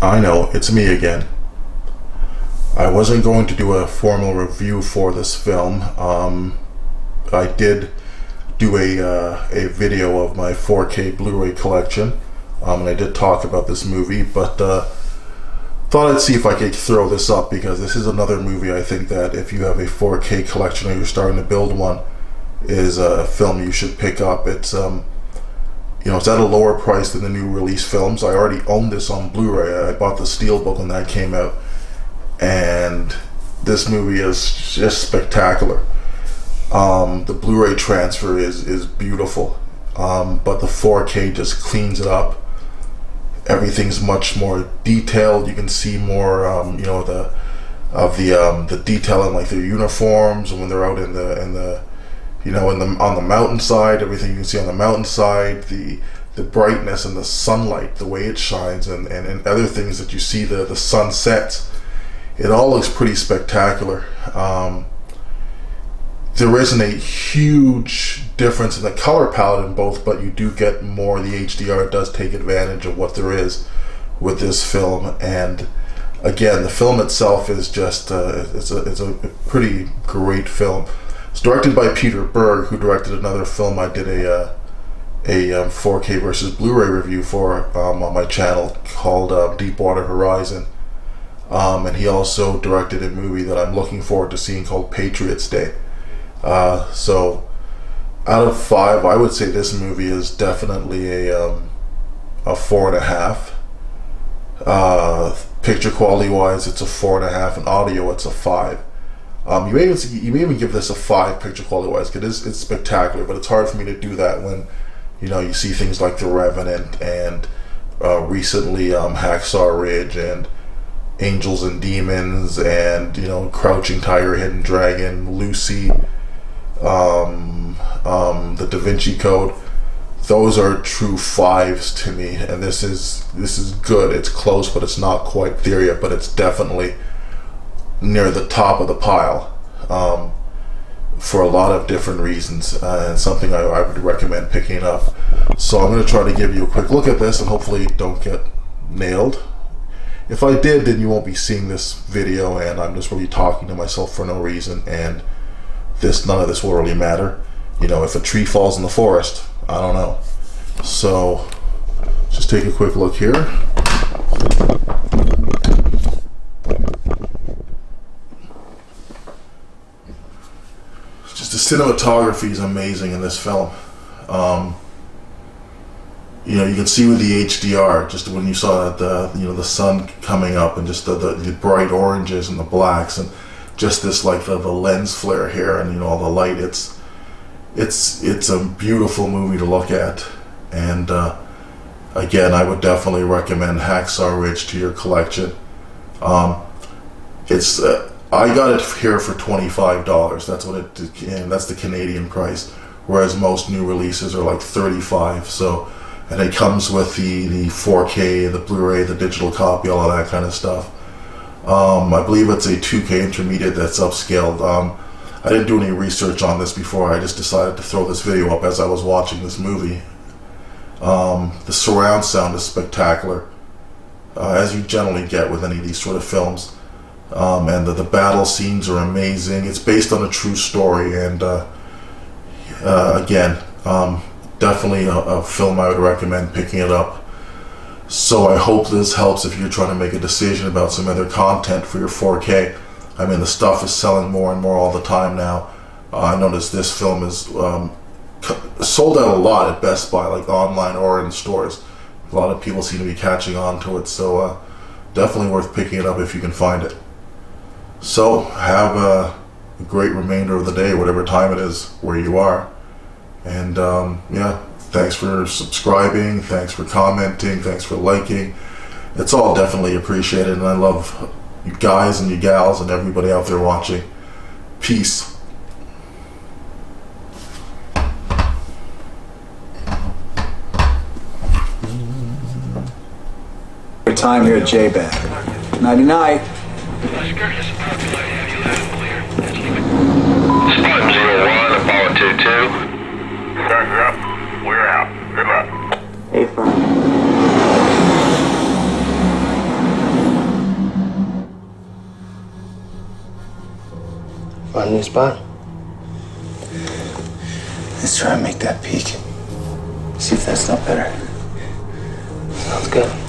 I know, it's me again. I wasn't going to do a formal review for this film. I did do a video of my 4K Blu-ray collection, and I did talk about this movie, but thought I'd see if I could throw this up, because this is another movie I think that if you have a 4K collection or you're starting to build one, is a film you should pick up. It's it's at a lower price than the new release films. I already own this on Blu-ray. I bought the Steelbook when that came out, and this movie is just spectacular. The Blu-ray transfer is beautiful, but the 4K just cleans it up. Everything's much more detailed. You can see more, the detail in like their uniforms, and when they're out on the mountainside, everything you can see on the mountainside, the brightness and the sunlight, the way it shines, and other things that you see, the sunsets. It all looks pretty spectacular. There isn't a huge difference in the color palette in both, but you do get more. The HDR does take advantage of what there is with this film, and again, the film itself is just it's a pretty great film. It's directed by Peter Berg, who directed another film I did a 4K versus Blu-ray review for on my channel called Deepwater Horizon, and he also directed a movie that I'm looking forward to seeing called Patriots Day. So out of 5, I would say this movie is definitely a 4.5. Picture quality wise, it's a 4.5, and audio, it's a 5. You may even give this a 5 picture quality wise, because it's spectacular. But it's hard for me to do that when you see things like The Revenant and recently Hacksaw Ridge and Angels and Demons and Crouching Tiger, Hidden Dragon, Lucy, the Da Vinci Code. Those are true 5s to me, and this is good. It's close, but it's not quite there yet, but it's definitely near the top of the pile, for a lot of different reasons, and something I would recommend picking up. So I'm going to try to give you a quick look at this, and hopefully don't get nailed. If I did, then you won't be seeing this video, and I'm just really talking to myself for no reason, and none of this will really matter. If a tree falls in the forest, I don't know. So just take a quick look here. Just the cinematography is amazing in this film. You can see with the HDR, just when you saw the sun coming up, and just the bright oranges and the blacks, and just this like the lens flare here, and all the light. It's a beautiful movie to look at, and again, I would definitely recommend Hacksaw Ridge to your collection. I got it here for $25. That's what that's the Canadian price, whereas most new releases are like $35. So, and it comes with the 4K, the Blu-ray, the digital copy, all of that kind of stuff. I believe it's a 2K intermediate that's upscaled. I didn't do any research on this before. I just decided to throw this video up as I was watching this movie. The surround sound is spectacular, as you generally get with any of these sort of films. And the battle scenes are amazing. It's based on a true story, and again, definitely a film I would recommend picking it up. So I hope this helps if you're trying to make a decision about some other content for your 4K. I mean, the stuff is selling more and more all the time now. I noticed this film is sold out a lot at Best Buy, like online or in stores. A lot of people seem to be catching on to it, so definitely worth picking it up if you can find it. So have a great remainder of the day, whatever time it is where you are. And thanks for subscribing, thanks for commenting, thanks for liking. It's all definitely appreciated, and I love you guys and you gals and everybody out there watching. Peace. Your time here at J-Bag. Nighty night. Spot 01, Apollo 22. Starting up. We're out. Good luck. Hey, Frank. Want a new spot? Let's try and make that peak. See if that's not better. Sounds good.